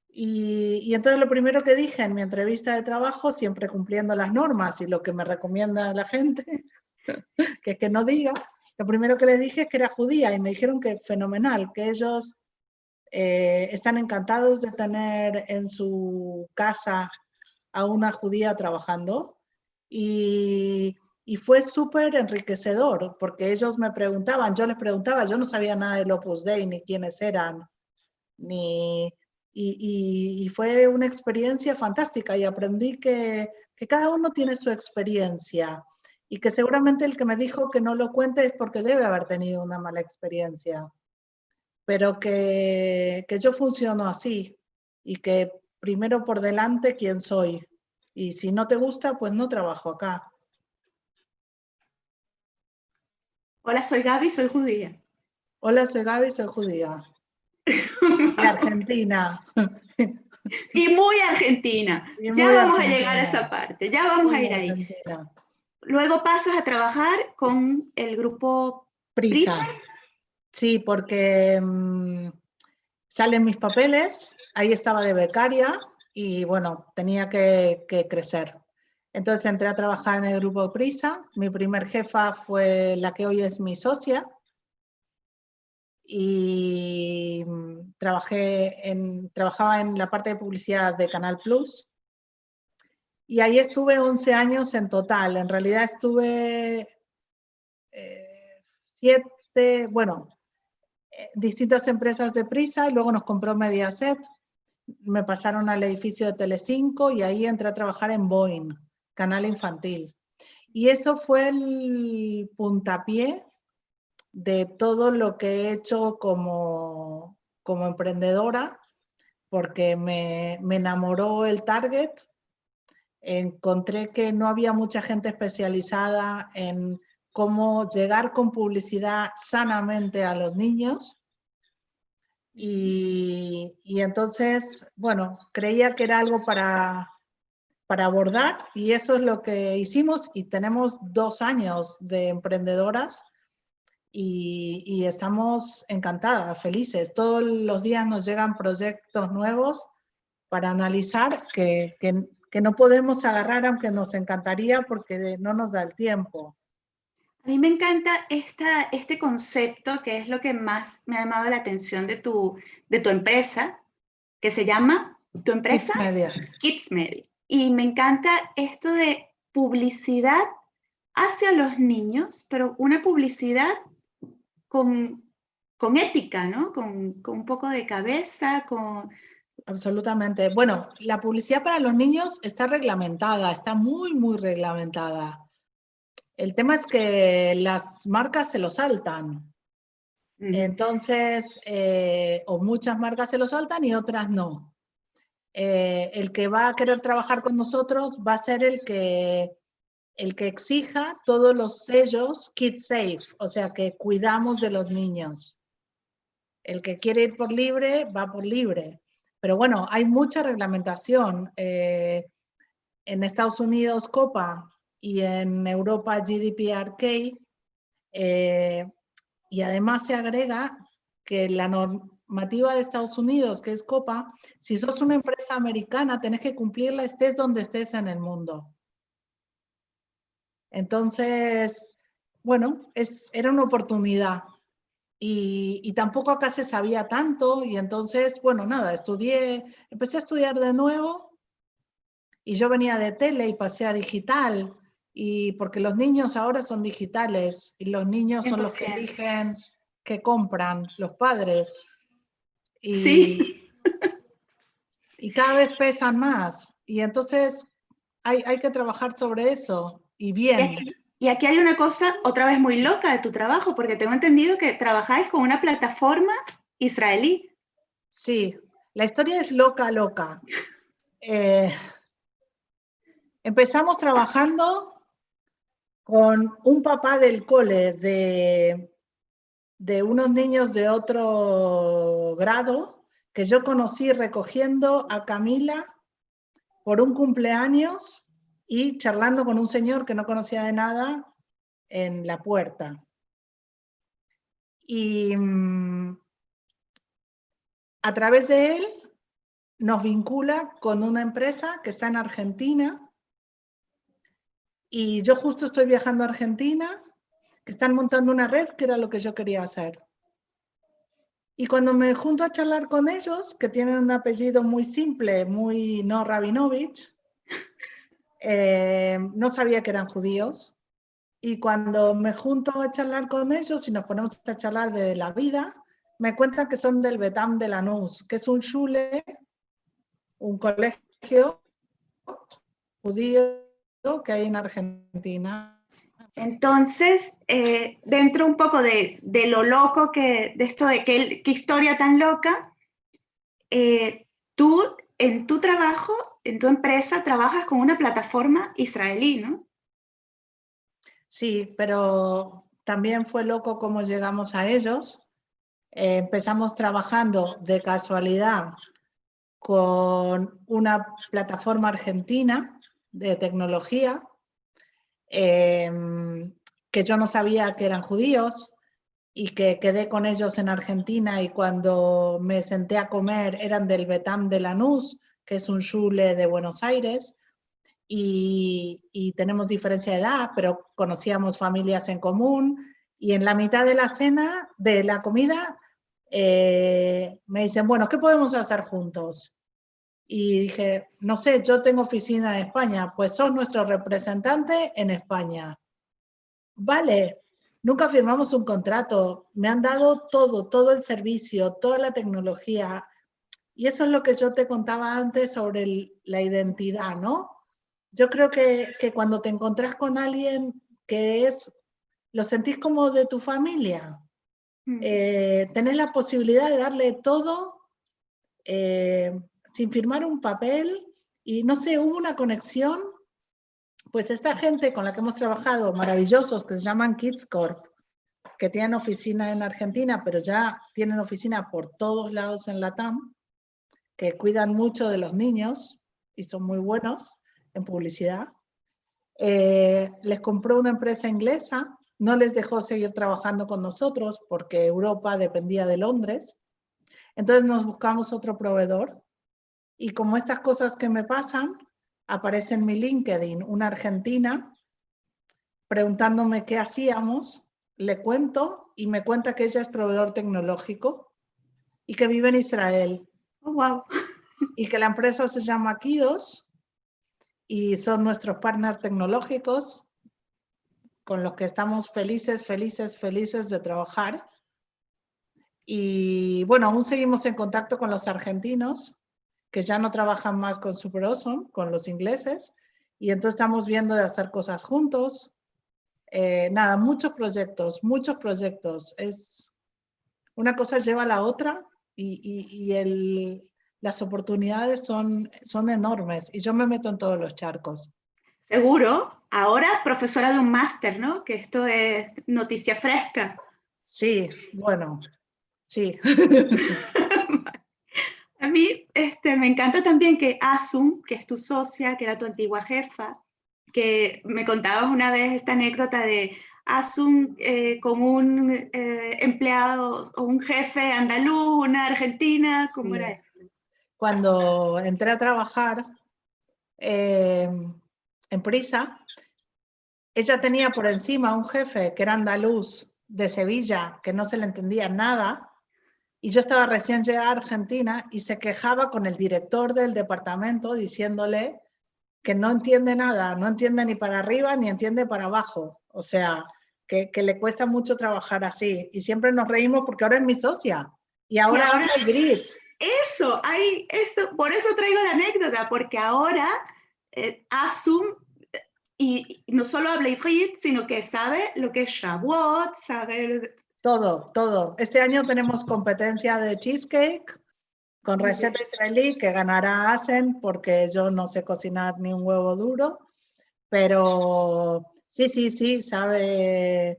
Y entonces lo primero que dije en mi entrevista de trabajo, siempre cumpliendo las normas y lo que me recomienda la gente, que es que no diga, lo primero que les dije es que era judía y me dijeron que fenomenal, que ellos están encantados de tener en su casa a una judía trabajando y fue súper enriquecedor porque ellos me preguntaban, yo les preguntaba, yo no sabía nada del Opus Dei, ni quiénes eran, y fue una experiencia fantástica y aprendí que cada uno tiene su experiencia y que seguramente el que me dijo que no lo cuente es porque debe haber tenido una mala experiencia, pero que yo funciono así y que primero por delante quién soy. Y si no te gusta, pues no trabajo acá. Hola, soy Gaby, soy judía. Hola, soy Gaby, soy judía. De Argentina. Y muy argentina. Y ya muy vamos argentina. a llegar a esa parte, ya vamos a ir ahí. Argentina. Luego pasas a trabajar con el grupo Prisa. Sí, porque salen mis papeles, ahí estaba de becaria y bueno, tenía que crecer. Entonces entré a trabajar en el grupo Prisa. Mi primer jefa fue la que hoy es mi socia y trabajaba en la parte de publicidad de Canal Plus. Y ahí estuve 11 años en total. En realidad estuve 7, distintas empresas de Prisa y luego nos compró Mediaset. Me pasaron al edificio de Telecinco y ahí entré a trabajar en Boing, canal infantil. Y eso fue el puntapié de todo lo que he hecho como emprendedora, porque me enamoró el target. Encontré que no había mucha gente especializada en cómo llegar con publicidad sanamente a los niños. Y entonces, bueno, creía que era algo para abordar y eso es lo que hicimos y tenemos 2 años de emprendedoras y estamos encantadas, felices. Todos los días nos llegan proyectos nuevos para analizar que no podemos agarrar aunque nos encantaría porque no nos da el tiempo. A mí me encanta este concepto que es lo que más me ha llamado la atención de tu empresa, que se llama, ¿tu empresa? Kids Media. Kids Media. Y me encanta esto de publicidad hacia los niños, pero una publicidad con ética, ¿no? Con un poco de cabeza, Absolutamente. Bueno, la publicidad para los niños está reglamentada, está muy, muy reglamentada. El tema es que las marcas se lo saltan. Entonces, o muchas marcas se lo saltan y otras no. El que va a querer trabajar con nosotros va a ser el que exija todos los sellos Kid Safe, o sea, que cuidamos de los niños. El que quiere ir por libre, va por libre. Pero bueno, hay mucha reglamentación. En Estados Unidos, COPA, y en Europa, GDPR-K, y además se agrega que la normativa de Estados Unidos, que es COPA, si sos una empresa americana, tenés que cumplirla estés donde estés en el mundo. Entonces, bueno, era una oportunidad. Y tampoco acá se sabía tanto, y entonces, bueno, nada, empecé a estudiar de nuevo, y yo venía de tele y pasé a digital, Y porque los niños ahora son digitales y los niños son los que 100%. eligen qué compran, los padres. Y, Sí. y cada vez pesan más. Y entonces hay que trabajar sobre eso, y bien. Y aquí hay una cosa otra vez muy loca de tu trabajo, porque tengo entendido que trabajáis con una plataforma israelí. Sí, la historia es loca, loca. Empezamos trabajando con un papá del cole de unos niños de otro grado que yo conocí recogiendo a Camila por un cumpleaños y charlando con un señor que no conocía de nada en la puerta. Y a través de él nos vincula con una empresa que está en Argentina, y yo justo estoy viajando a Argentina, que están montando una red, que era lo que yo quería hacer. Y cuando me junto a charlar con ellos, que tienen un apellido muy simple, muy no Rabinovich, no sabía que eran judíos. Y cuando me junto a charlar con ellos y nos ponemos a charlar de la vida, me cuentan que son del Betam de Lanús, que es un shule, un colegio judío que hay en Argentina. Entonces, dentro un poco de lo loco, de esto de qué historia tan loca, tú en tu trabajo, en tu empresa, trabajas con una plataforma israelí, ¿no? Sí, pero también fue loco cómo llegamos a ellos. Empezamos trabajando de casualidad con una plataforma argentina de tecnología, que yo no sabía que eran judíos y que quedé con ellos en Argentina, y cuando me senté a comer eran del Betam de Lanús, que es un shule de Buenos Aires, y tenemos diferencia de edad, pero conocíamos familias en común, y en la mitad de la cena, de la comida, me dicen, bueno, ¿qué podemos hacer juntos? Y dije, no sé, yo tengo oficina en España, pues sos nuestro representante en España. Vale, nunca firmamos un contrato, me han dado todo el servicio, toda la tecnología, y eso es lo que yo te contaba antes sobre la identidad, ¿no? Yo creo que cuando te encontrás con alguien que lo sentís como de tu familia, tenés la posibilidad de darle todo sin firmar un papel, y no sé, hubo una conexión. Pues esta gente con la que hemos trabajado, maravillosos, que se llaman Kids Corp, que tienen oficina en Argentina, pero ya tienen oficina por todos lados en Latam, que cuidan mucho de los niños y son muy buenos en publicidad. Les compró una empresa inglesa, no les dejó seguir trabajando con nosotros porque Europa dependía de Londres. Entonces nos buscamos otro proveedor, y como estas cosas que me pasan, aparece en mi LinkedIn una argentina preguntándome qué hacíamos, le cuento y me cuenta que ella es proveedor tecnológico y que vive en Israel. Oh, wow. Y que la empresa se llama Kidos y son nuestros partners tecnológicos con los que estamos felices de trabajar. Y bueno, aún seguimos en contacto con los argentinos, que ya no trabajan más con Super Awesome, con los ingleses, y entonces estamos viendo de hacer cosas juntos. Nada, muchos proyectos. Es una cosa lleva a la otra, y las oportunidades son enormes, y yo me meto en todos los charcos. Seguro. Ahora profesora de un máster, ¿no? Que esto es noticia fresca. Sí, bueno, sí. A mí me encanta también que Asum, que es tu socia, que era tu antigua jefa, que me contabas una vez esta anécdota de Asum con un empleado o un jefe andaluz, una argentina, ¿cómo Sí. era esto? Cuando entré a trabajar en Prisa, ella tenía por encima un jefe que era andaluz de Sevilla, que no se le entendía nada, y yo estaba recién llegada a Argentina y se quejaba con el director del departamento diciéndole que no entiende nada, no entiende ni para arriba ni entiende para abajo. O sea, que le cuesta mucho trabajar así. Y siempre nos reímos porque ahora es mi socia. Y ahora habla Ygritte. Eso, por eso traigo la anécdota, porque ahora Asum y no solo habla Ygritte, sino que sabe lo que es Shavuot, sabe... Todo. Este año tenemos competencia de cheesecake con receta israelí que ganará Asen porque yo no sé cocinar ni un huevo duro, pero sí, sabe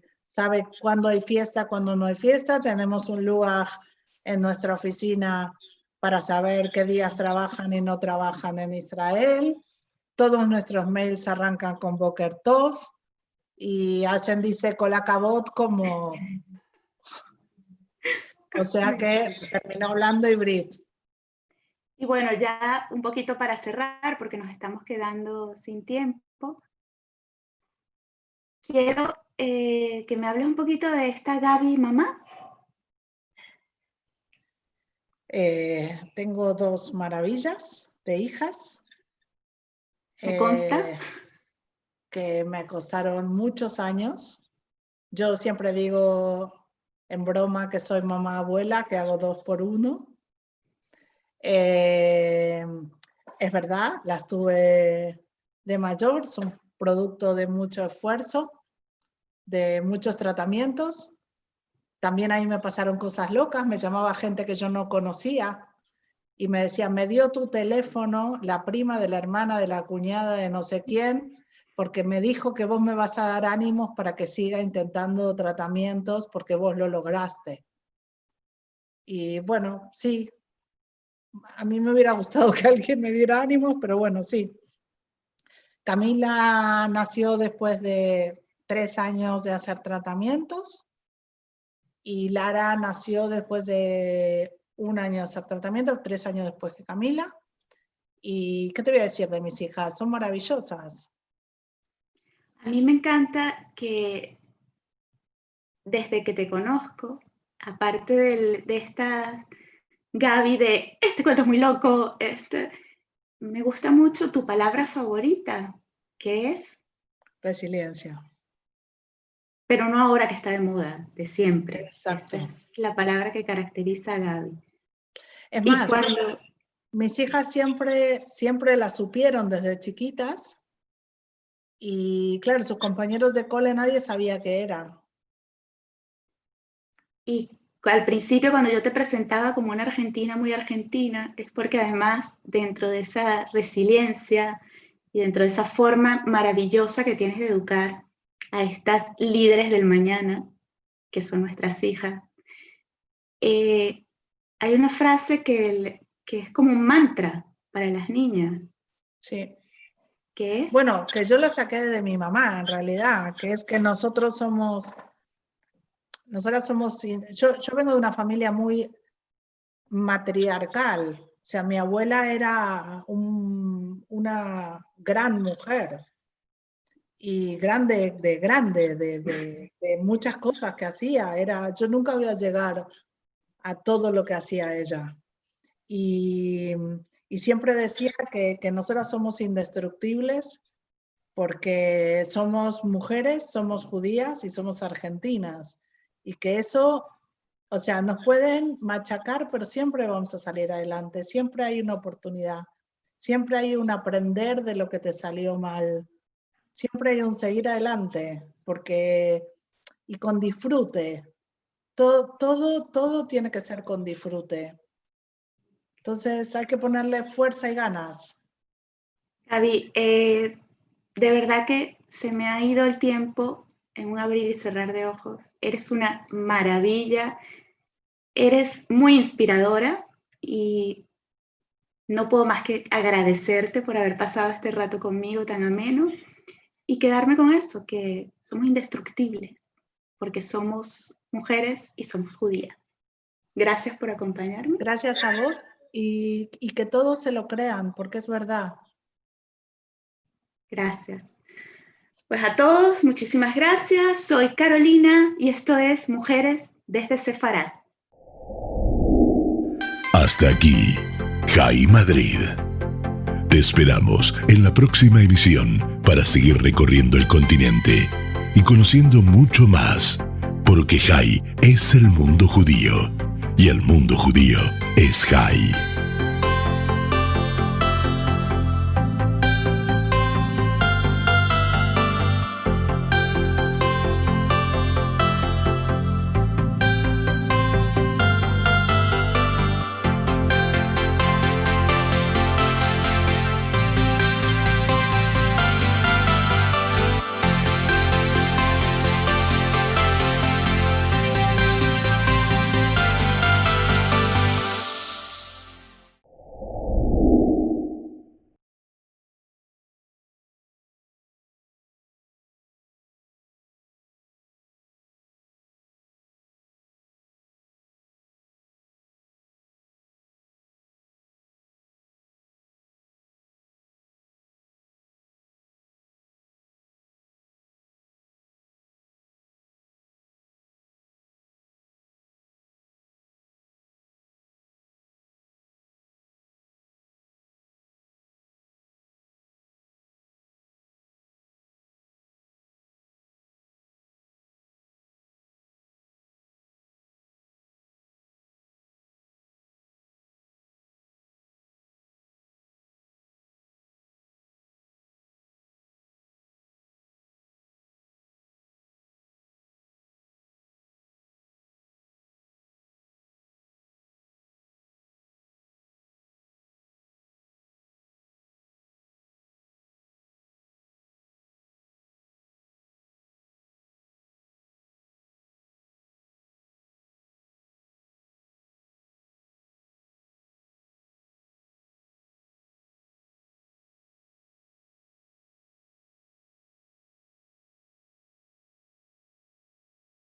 cuándo hay fiesta, cuándo no hay fiesta. Tenemos un lugar en nuestra oficina para saber qué días trabajan y no trabajan en Israel. Todos nuestros mails arrancan con Boker Tov y Asen dice Kol HaKavod como... O sea que terminó hablando Ygritte. Y bueno, ya un poquito para cerrar, porque nos estamos quedando sin tiempo, quiero que me hables un poquito de esta Gaby mamá. Tengo 2 maravillas de hijas. Me consta. Que me costaron muchos años. Yo siempre digo en broma que soy mamá abuela, que hago 2 por 1. Es verdad, las tuve de mayor, son producto de mucho esfuerzo, de muchos tratamientos. También ahí me pasaron cosas locas, me llamaba gente que yo no conocía y me decía, me dio tu teléfono la prima de la hermana de la cuñada de no sé quién, porque me dijo que vos me vas a dar ánimos para que siga intentando tratamientos porque vos lo lograste. Y bueno, sí, a mí me hubiera gustado que alguien me diera ánimos, pero bueno, sí. Camila nació después de 3 años de hacer tratamientos y Lara nació después de 1 año de hacer tratamientos, 3 años después que Camila. ¿Y qué te voy a decir de mis hijas? Son maravillosas. A mí me encanta que desde que te conozco, aparte de esta Gaby de este cuento es muy loco, me gusta mucho tu palabra favorita, que es... Resiliencia. Pero no ahora que está de moda, de siempre. Exacto. Esa es la palabra que caracteriza a Gaby. Es más, mis hijas siempre la supieron desde chiquitas y claro, sus compañeros de cole nadie sabía qué era. Y al principio cuando yo te presentaba como una argentina muy argentina, es porque además dentro de esa resiliencia y dentro de esa forma maravillosa que tienes de educar a estas líderes del mañana, que son nuestras hijas, hay una frase que es como un mantra para las niñas. Sí. ¿Qué es? Bueno, que yo la saqué de mi mamá en realidad, que es que nosotras somos, yo vengo de una familia muy matriarcal, o sea, mi abuela era una gran mujer y grande de muchas cosas que hacía, yo nunca voy a llegar a todo lo que hacía ella. Y siempre decía que nosotras somos indestructibles porque somos mujeres, somos judías y somos argentinas. Y que eso, o sea, nos pueden machacar, pero siempre vamos a salir adelante. Siempre hay una oportunidad. Siempre hay un aprender de lo que te salió mal. Siempre hay un seguir adelante. Y con disfrute. Todo tiene que ser con disfrute. Entonces hay que ponerle fuerza y ganas. Gaby, de verdad que se me ha ido el tiempo en un abrir y cerrar de ojos. Eres una maravilla, eres muy inspiradora y no puedo más que agradecerte por haber pasado este rato conmigo tan ameno y quedarme con eso, que somos indestructibles, porque somos mujeres y somos judías. Gracias por acompañarme. Gracias a vos y que todos se lo crean, porque es verdad. Gracias. Pues a todos, muchísimas gracias. Soy Carolina y esto es Mujeres desde Sefarad. Hasta aquí, Jai Madrid. Te esperamos en la próxima emisión para seguir recorriendo el continente y conociendo mucho más, porque Jai es el mundo judío y el mundo judío es Jai.